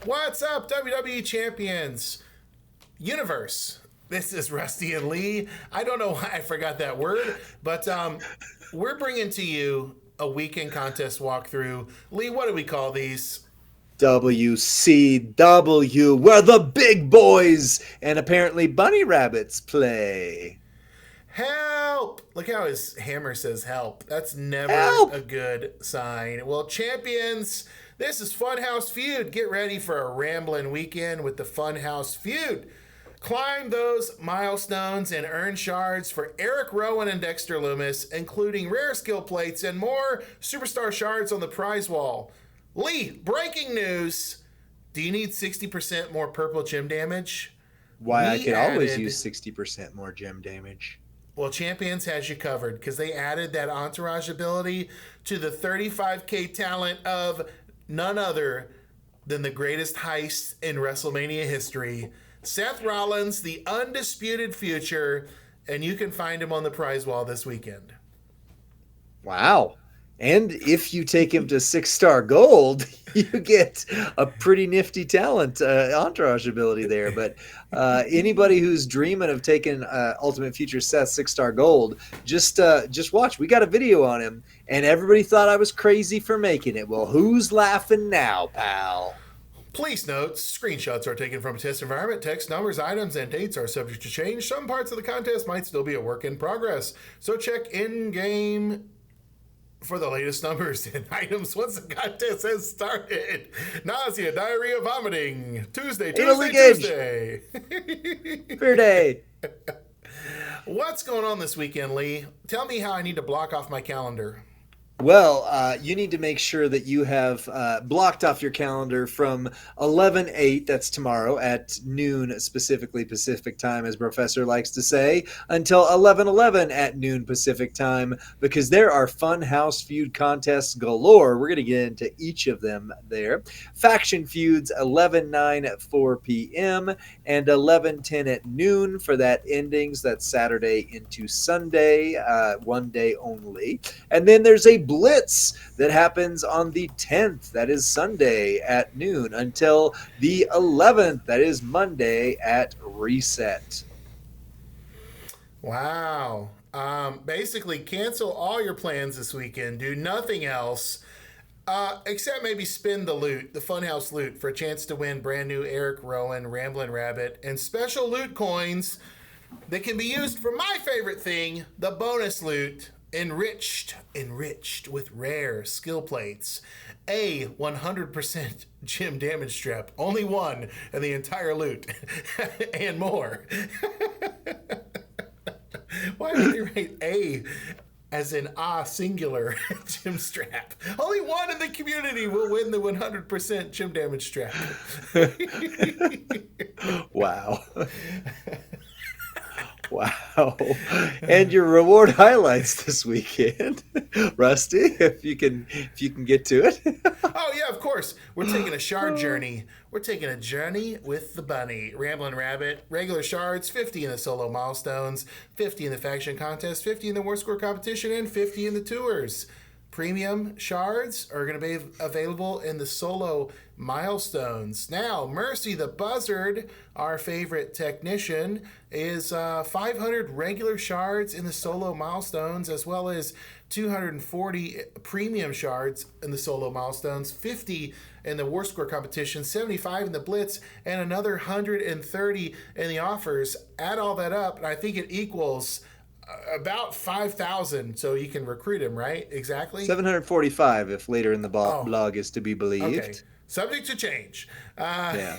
What's up, WWE Champions Universe? This is Rusty and Lee. I don't know why I forgot that word, but we're bringing to you a weekend contest walkthrough. Lee, what do we call these? WCW, where the big boys and apparently bunny rabbits play. Help! Look how his hammer says help. That's never Help! a good sign. Well, champions, this is Funhouse Feud. Get ready for a rambling weekend with the Funhouse Feud. Climb those milestones and earn shards for Erick Rowan and Dexter Lumis, including rare skill plates and more superstar shards on the prize wall. Lee, breaking news. Do you need 60% more purple gem damage? Why, I could always use 60% more gem damage. Well, Champions has you covered because they added that entourage ability to the 35K talent of none other than the greatest heist in WrestleMania history, Seth Rollins, the undisputed future, and you can find him on the prize wall this weekend. Wow. And if you take him to 6-star gold, you get a pretty nifty talent entourage ability there. But anybody who's dreaming of taking Ultimate Future Seth 6-star gold, just watch. We got a video on him, and everybody thought I was crazy for making it. Well, who's laughing now, pal? Please note, screenshots are taken from a test environment. Text, numbers, items, and dates are subject to change. Some parts of the contest might still be a work in progress. So check in-game for the latest numbers and items once the contest has started. Nausea, diarrhea, vomiting. Tuesday. Fair day. What's going on this weekend, Lee? Tell me how I need to block off my calendar. Well, you need to make sure that you have blocked off your calendar from 11/8, that's tomorrow, at noon, specifically Pacific time, as Professor likes to say, until 11/11 at noon Pacific time, because there are Funhouse Feud contests galore. We're going to get into each of them there. Faction Feuds, 11/9 at 4 p.m. and 11/10 at noon for that endings. That's Saturday into Sunday, one day only. And then there's a Blitz that happens on the 10th, that is Sunday at noon, until the 11th, that is Monday at reset. Wow. Basically cancel all your plans this weekend. Do nothing else except maybe spin the loot, the Funhouse loot, for a chance to win brand new Erick Rowan, Ramblin Rabbit, and special loot coins that can be used for my favorite thing, the bonus loot. Enriched with rare skill plates, a 100% gem damage strap, only one in the entire loot, and more. Why would they write A as in singular gem strap? Only one in the community will win the 100% gem damage strap. Wow. Wow. And your reward highlights this weekend. Rusty, if you can get to it. Oh yeah, of course. We're taking a shard journey. We're taking a journey with the bunny. Ramblin Rabbit, regular shards, 50 in the solo milestones, 50 in the faction contest, 50 in the war score competition, and 50 in the tours. Premium shards are going to be available in the solo milestones. Now, Mercy the Buzzard, our favorite technician, is 500 regular shards in the solo milestones, as well as 240 premium shards in the solo milestones, 50 in the war score competition, 75 in the Blitz, and another 130 in the offers. Add all that up, and I think it equals about 5,000, so you can recruit him, right? Exactly? 745 if later in the blog is to be believed. Okay. Subject to change. Yeah.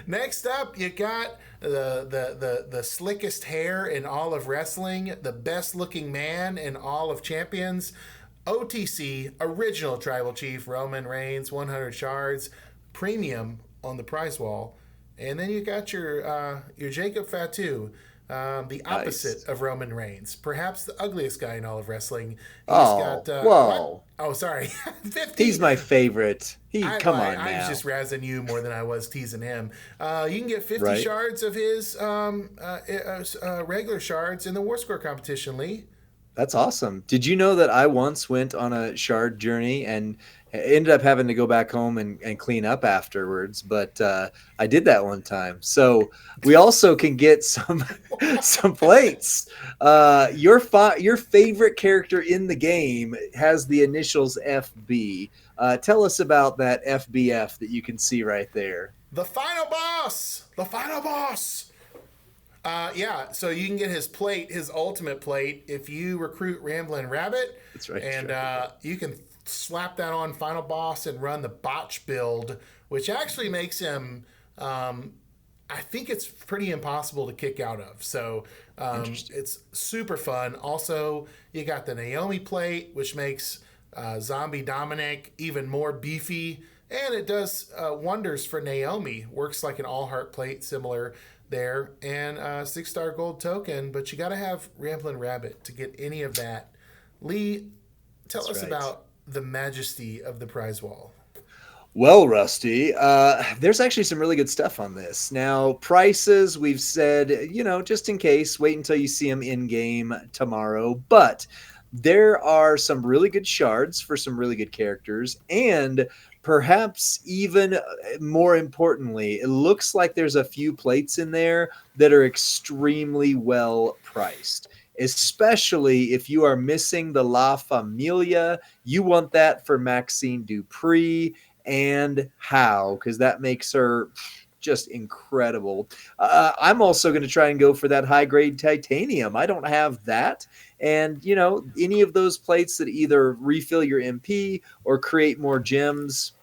Next up, you got the slickest hair in all of wrestling, the best looking man in all of champions, OTC, original Tribal Chief, Roman Reigns, 100 shards, premium on the prize wall. And then you got your Jacob Fatu, the opposite of Roman Reigns, perhaps the ugliest guy in all of wrestling. Whoa. Oh, sorry. 50. He's my favorite. Come on now. I was just razzing you more than I was teasing him. You can get 50 shards of his regular shards in the war score competition, Lee. That's awesome. Did you know that I once went on a shard journey and ended up having to go back home and clean up afterwards? But I did that one time. So we also can get some some plates. Your favorite character in the game has the initials FB. Tell us about that FBF that you can see right there. The final boss! The final boss! Yeah, so you can get his plate, his ultimate plate, if you recruit Ramblin Rabbit. That's right. And you can slap that on Final Boss and run the botch build, which actually makes him, I think it's pretty impossible to kick out of. So it's super fun. Also, you got the Naomi plate, which makes Zombie Dominic even more beefy. And it does wonders for Naomi. Works like an all heart plate, similar there. And 6-star gold token. But you got to have Ramblin' Rabbit to get any of that. Lee, tell us about the majesty of the prize wall. Well, Rusty, there's actually some really good stuff on this. Now, prices, we've said, just in case, wait until you see them in game tomorrow. But there are some really good shards for some really good characters. And perhaps even more importantly, it looks like there's a few plates in there that are extremely well priced. Especially if you are missing the La Familia, you want that for Maxine Dupree and How, because that makes her just incredible. I'm also going to try and go for that high grade titanium. I don't have that. And, any of those plates that either refill your MP or create more gems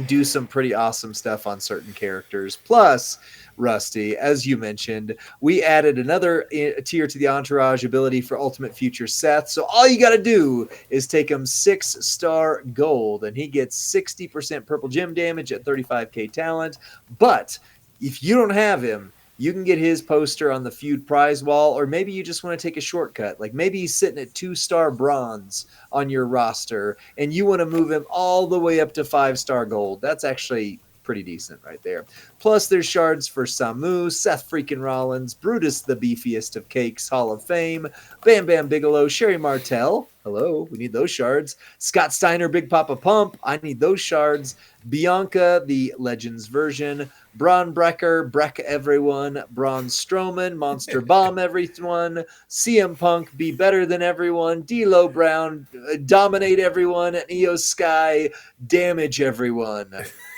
do some pretty awesome stuff on certain characters. Plus, Rusty, as you mentioned, we added another tier to the entourage ability for Ultimate Future Seth. So all you got to do is take him 6-star gold, and he gets 60% purple gem damage at 35k talent. But if you don't have him, you can get his poster on the Feud prize wall, or maybe you just want to take a shortcut. Like maybe he's sitting at 2-star bronze on your roster, and you want to move him all the way up to 5-star gold. That's actually pretty decent right there. Plus, there's shards for Samu, Seth freaking Rollins, Brutus the beefiest of cakes, Hall of Fame, Bam Bam Bigelow, Sherry Martel. Hello, we need those shards. Scott Steiner, Big Papa Pump. I need those shards. Bianca, the Legends version. Braun Brecker, Breck everyone. Braun Strowman, Monster Bomb everyone. CM Punk, be better than everyone. D'Lo Brown, dominate everyone. And Io Sky, damage everyone.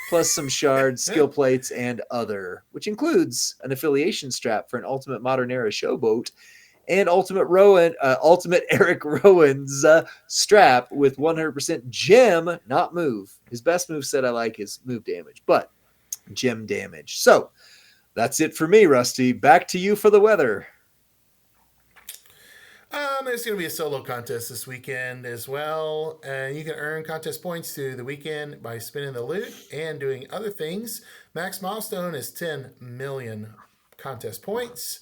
Plus some shards, skill plates, and other, which includes an affiliation strap for an Ultimate Modern Era showboat and Ultimate Erick Rowan's strap with 100% gem, not move. His best move set I like is move damage, but gem damage. So that's it for me, Rusty. Back to you for the weather. There's going to be a solo contest this weekend as well. And you can earn contest points through the weekend by spinning the loot and doing other things. Max milestone is 10 million contest points.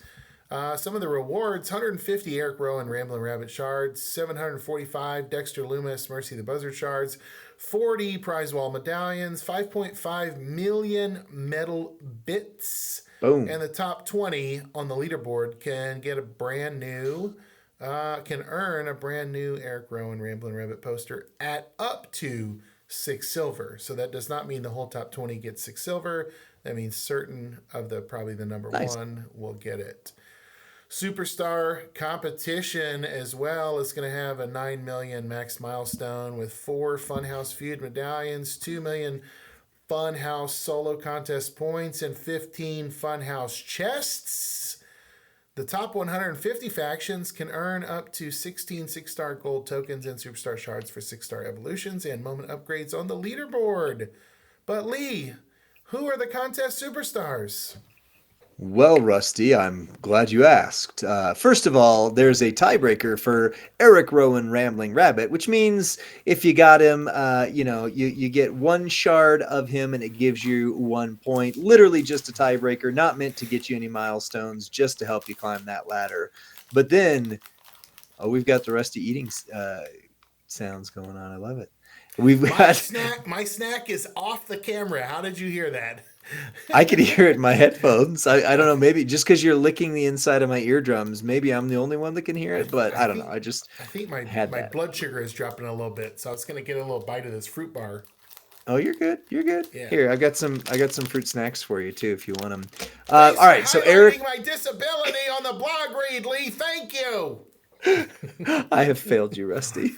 Some of the rewards, 150 Erick Rowan Ramblin' Rabbit shards, 745 Dexter Loomis Mercy the Buzzard shards, 40 prize wall medallions, 5.5 million metal bits. Boom. And the top 20 on the leaderboard can get a brand new... can earn a brand new Erick Rowan Ramblin' Rabbit poster at up to 6 silver. So that does not mean the whole top 20 gets 6 silver. That means certain of probably the number one will get it. Superstar competition as well is going to have a 9 million max milestone with 4 Funhouse Feud medallions, 2 million Funhouse solo contest points, and 15 Funhouse chests. The top 150 factions can earn up to 16 6-star gold tokens and superstar shards for 6-star evolutions and moment upgrades on the leaderboard. But Lee, who are the contest superstars? Well, Rusty, I'm glad you asked. First of all, there's a tiebreaker for Erick Rowan Rambling Rabbit, which means if you got him, you get 1 shard of him and it gives you 1 point. Literally just a tiebreaker, not meant to get you any milestones, just to help you climb that ladder. But then, we've got the Rusty eating sounds going on. I love it. My snack is off the camera. How did you hear that? I could hear it in my headphones. I don't know, maybe just because you're licking the inside of my eardrums, maybe I'm the only one that can hear I, it, but I I don't know. think I just I think my had my that. blood sugar is dropping a little bit, so I was gonna get a little bite of this fruit bar. Oh, you're good. You're good. Yeah. Here, I got some fruit snacks for you too, if you want them. Thanks All for right, so Eric, highlighting my disability on the blog read, Lee. Thank you. I have failed you, Rusty.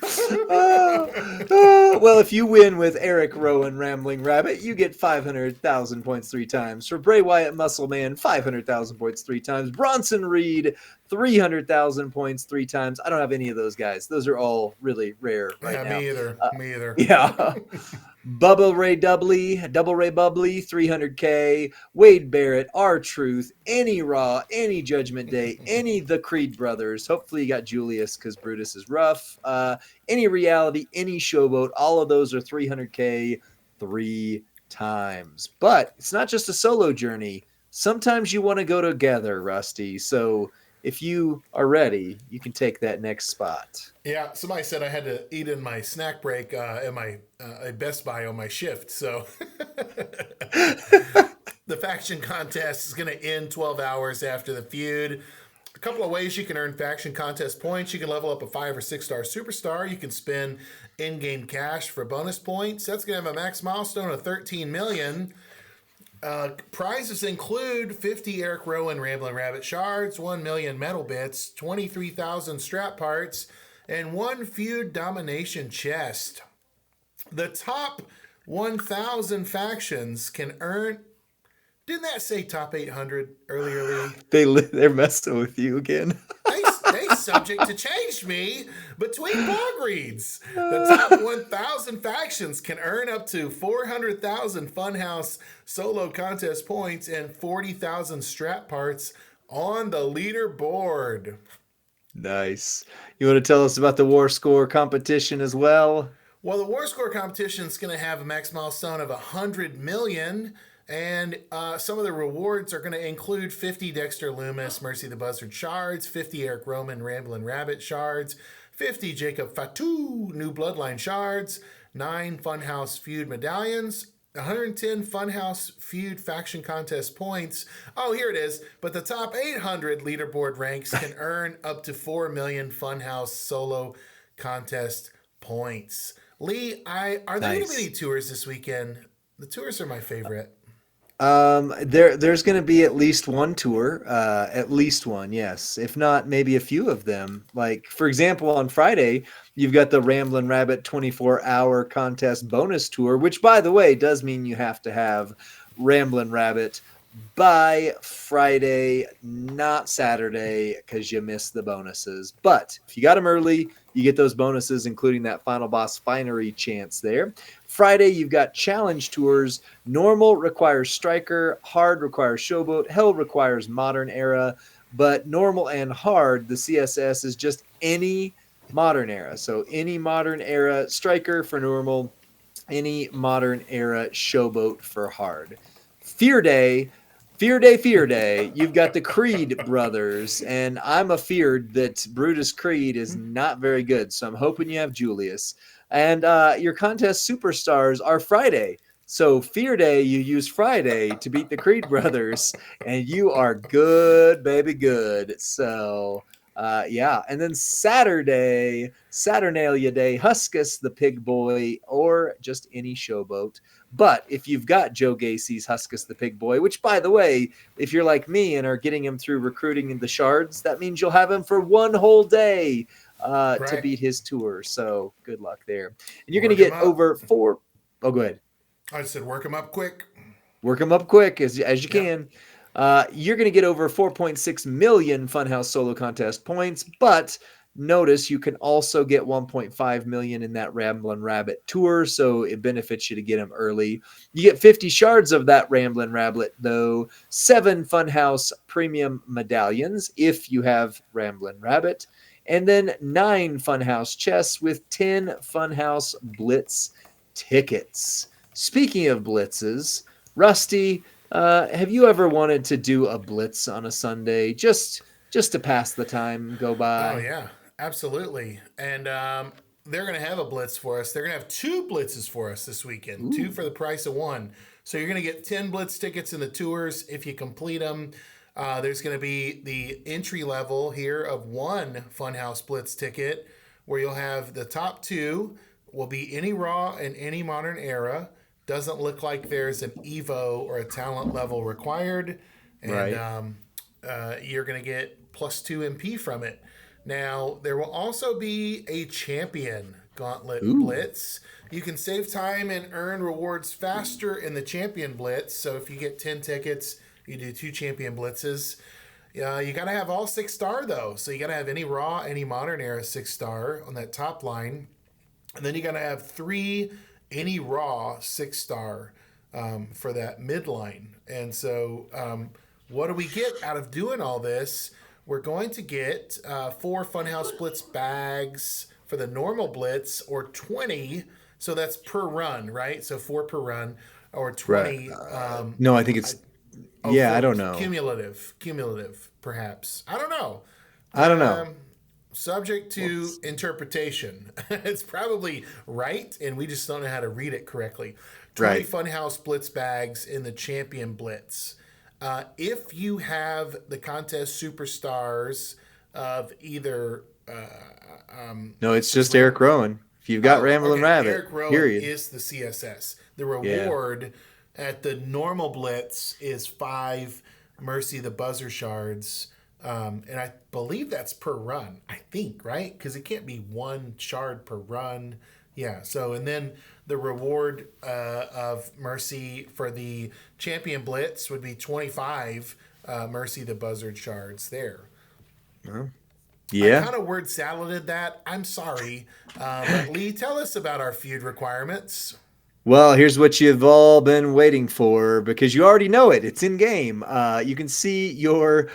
Well, if you win with Erick Rowan, Rambling Rabbit, you get 500,000 points 3 times. For Bray Wyatt, Muscle Man, 500,000 points 3 times. Bronson Reed, 300,000 points 3 times. I don't have any of those guys. Those are all really rare right Yeah, now. me either. Me either. Yeah. Double Ray Bubbly, 300K. Wade Barrett, R Truth, any Raw, any Judgment Day, any The Creed Brothers. Hopefully you got Julius because Brutus is rough. Any Reality, any Showboat, all of those are 300K 3 times. But it's not just a solo journey. Sometimes you want to go together, Rusty. So if you are ready, you can take that next spot. Yeah, somebody said I had to eat in my snack break at my at Best Buy on my shift. So the faction contest is going to end 12 hours after the feud. A couple of ways you can earn faction contest points. You can level up a 5 or 6 star superstar. You can spend in-game cash for bonus points. That's going to have a max milestone of 13 million. Prizes include 50 Erick Rowan Ramblin Rabbit shards, 1 million metal bits, 23,000 strap parts, and 1 Feud domination chest. The top 1,000 factions can earn. Didn't that say top 800 earlier, Lee? They're messing with you again. They subject to change me between blog reads. The top 1,000 factions can earn up to 400,000 Funhouse solo contest points and 40,000 strap parts on the leaderboard. Nice. You want to tell us about the War Score competition as well? Well, the War Score competition is going to have a max milestone of 100 million. And some of the rewards are going to include 50 Dexter Loomis, Mercy the Buzzard shards, 50 Erick Rowan Ramblin Rabbit shards, 50 Jacob Fatu New Bloodline shards, 9 Funhouse Feud medallions, 110 Funhouse Feud faction contest points. Oh, here it is. But the top 800 leaderboard ranks can earn up to 4 million Funhouse solo contest points. Lee, are there going to be any tours this weekend? The tours are my favorite. There's going to be at least one tour, at least one, yes. If not, maybe a few of them. Like, for example, on Friday, you've got the Ramblin Rabbit 24-hour contest bonus tour, which, by the way, does mean you have to have Ramblin Rabbit by Friday, not Saturday, because you missed the bonuses. But if you got them early, you get those bonuses, including that Final Boss Finery chance there. Friday, you've got challenge tours. Normal requires Striker, Hard requires Showboat, Hell requires Modern Era, but Normal and Hard, the CSS is just any Modern Era. So any Modern Era Striker for Normal, any Modern Era Showboat for Hard. Fear Day, you've got the Creed brothers, and I'm afeared that Brutus Creed is not very good, so I'm hoping you have Julius. And your contest superstars are Friday. So Fear Day, you use Friday to beat the Creed brothers, and you are good, baby, good. So, yeah. And then Saturnalia Day, Huskus the Pig Boy, or just any Showboat. But if you've got Joe Gacy's Huskus the Pig Boy, which, by the way, if you're like me and are getting him through recruiting in the shards, that means you'll have him for one whole day to beat his tour. So good luck there. And you're going to get over 4. Oh, go ahead. I said work him up quick. Work them up quick as you can. You're going to get over 4.6 million Funhouse solo contest points, but notice you can also get 1.5 million in that Ramblin Rabbit tour, so it benefits you to get them early. You get 50 shards of that Ramblin Rabbit, though, 7 Funhouse premium medallions if you have Ramblin Rabbit, and then 9 Funhouse chests with 10 Funhouse Blitz tickets. Speaking of blitzes, Rusty, have you ever wanted to do a blitz on a Sunday just to pass the time, go by? Oh yeah, absolutely. And they're going to have a blitz for us. They're going to have 2 blitzes for us this weekend, 2 for the price of 1. So you're going to get 10 blitz tickets in the tours if you complete them. There's going to be the entry level here of 1 Funhouse Blitz ticket, where you'll have the top 2 will be any Raw and any Modern Era. Doesn't look like there's an Evo or a talent level required. And you're going to get +2 MP from it. Now, there will also be a Champion Gauntlet Blitz. You can save time and earn rewards faster in the Champion Blitz. So if you get 10 tickets, you do 2 Champion Blitzes. You got to have all 6-star, though. So you got to have any Raw, any Modern Era 6-star on that top line. And then you got to have 3 any Raw 6-star for that midline. And so what do we get out of doing all this? We're going to get 4 Funhouse Blitz bags for the normal Blitz, or 20. So that's per run, right? So 4 per run, or 20. Right. No, I think it's... I don't know. Cumulative, perhaps. I don't know. Subject to interpretation. It's probably right, and we just don't know how to read it correctly. 20 Funhouse Blitz bags in the Champion Blitz. If you have the contest superstars of either... no, it's just Erick Rowan. If you've got Ramblin Rabbit, Erick Rowan period. is the CSS. The reward at the normal Blitz is 5 Mercy the Buzzer shards. And I believe that's per run, I think, right? Because it can't be 1 shard per run. Yeah, so, and then the reward of Mercy for the Champion Blitz would be 25 Mercy the Buzzard shards there. Yeah. I kind of word saladed that. I'm sorry. But Lee, tell us about our feud requirements. Well, here's what you've all been waiting for, because you already know it. It's in game. You can see your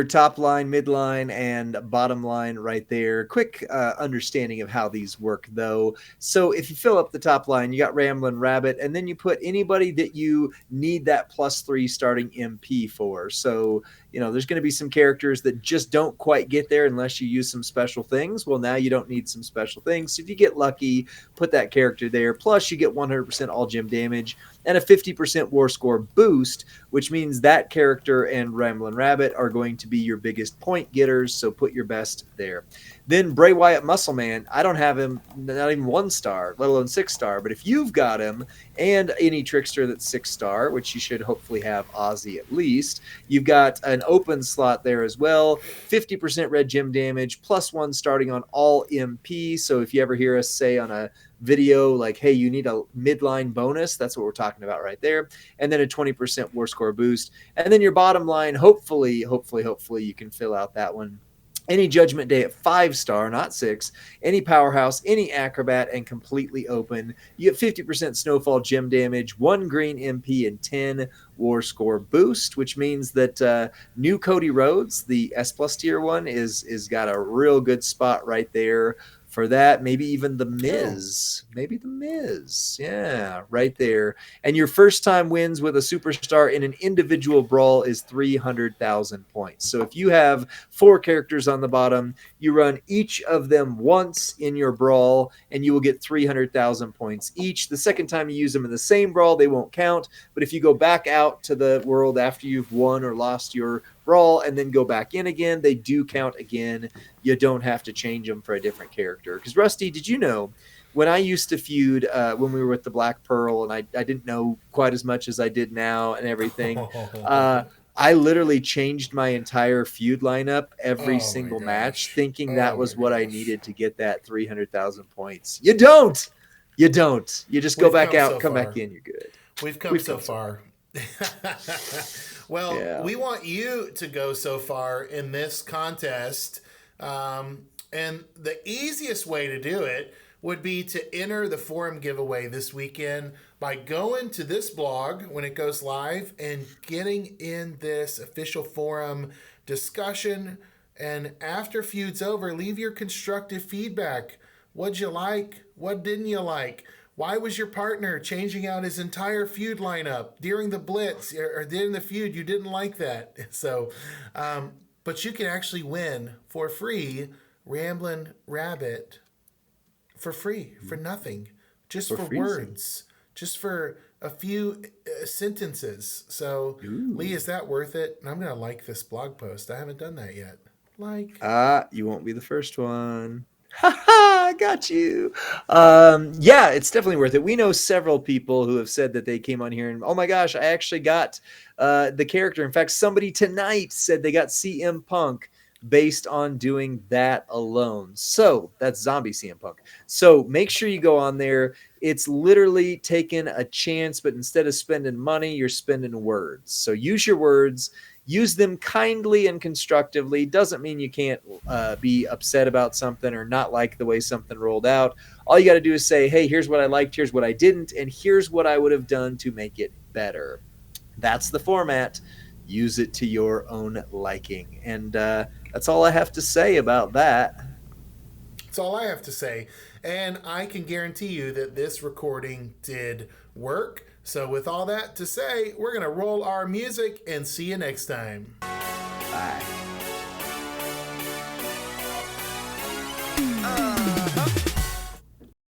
top line, midline, and bottom line right there. Quick understanding of how these work, though. So if you fill up the top line, you got Ramblin Rabbit, and then you put anybody that you need that +3 starting MP for. So, there's going to be some characters that just don't quite get there unless you use some special things. Well, now you don't need some special things. So if you get lucky, put that character there. Plus, you get 100% all gem damage and a 50% war score boost, which means that character and Ramblin Rabbit are going to be your biggest point getters. So put your best there. Then Bray Wyatt Muscle Man, I don't have him, not even 1-star, let alone 6-star. But if you've got him, and any trickster that's 6-star, which you should hopefully have Ozzy at least, you've got an open slot there as well. 50% red gem damage, +1 starting on all MP. So if you ever hear us say on a video like, hey, you need a midline bonus, that's what we're talking about right there. And then a 20% war score boost. And then your bottom line, hopefully you can fill out that one. Any Judgment Day at 5-star, not 6. Any Powerhouse, any Acrobat, and completely open. You get 50% Snowfall gem damage, 1 green MP, and 10 war score boost, which means that new Cody Rhodes, the S+ tier one, is got a real good spot right there for that. Maybe even The Miz. Yeah, right there. And your first time wins with a superstar in an individual brawl is 300,000 points. So if you have 4 characters on the bottom, you run each of them once in your brawl, and you will get 300,000 points each. The second time you use them in the same brawl, they won't count. But if you go back out to the world after you've won or lost your brawl and then go back in again, they do count again. You don't have to change them for a different character. Because Rusty, did you know, when I used to feud when we were with the Black Pearl, and I didn't know quite as much as I did now and everything, I literally changed my entire feud lineup every single match, thinking that was what I needed to get that 300,000 points. You don't. You just go back out, come back in, you're good. We've come so far. Well, we want you to go so far in this contest. And the easiest way to do it would be to enter the forum giveaway this weekend by going to this blog when it goes live and getting in this official forum discussion. And after Feud's over, leave your constructive feedback. What'd you like? What didn't you like? Why was your partner changing out his entire feud lineup during the Blitz or during the feud? You didn't like that. So, but you can actually win for free Ramblin Rabbit for free, for nothing, just for free. words, just for a few sentences. So, Lee, is that worth it? And I'm going to like this blog post. I haven't done that yet. Like. You won't be the first one. I got you. Yeah, it's definitely worth it. We know several people who have said that they came on here and, oh my gosh, I actually got the character. In fact, somebody tonight said they got CM Punk based on doing that alone. So that's zombie CM Punk. So make sure you go on there. It's literally taking a chance, but instead of spending money, you're spending words. So use your words. Use them kindly and constructively. Doesn't mean you can't be upset about something or not like the way something rolled out. All you got to do is say, hey, here's what I liked, here's what I didn't, and here's what I would have done to make it better. That's the format. Use it to your own liking. And that's all I have to say about that. That's all I have to say. And I can guarantee you that this recording did work. So with all that to say, we're going to roll our music and see you next time. Bye.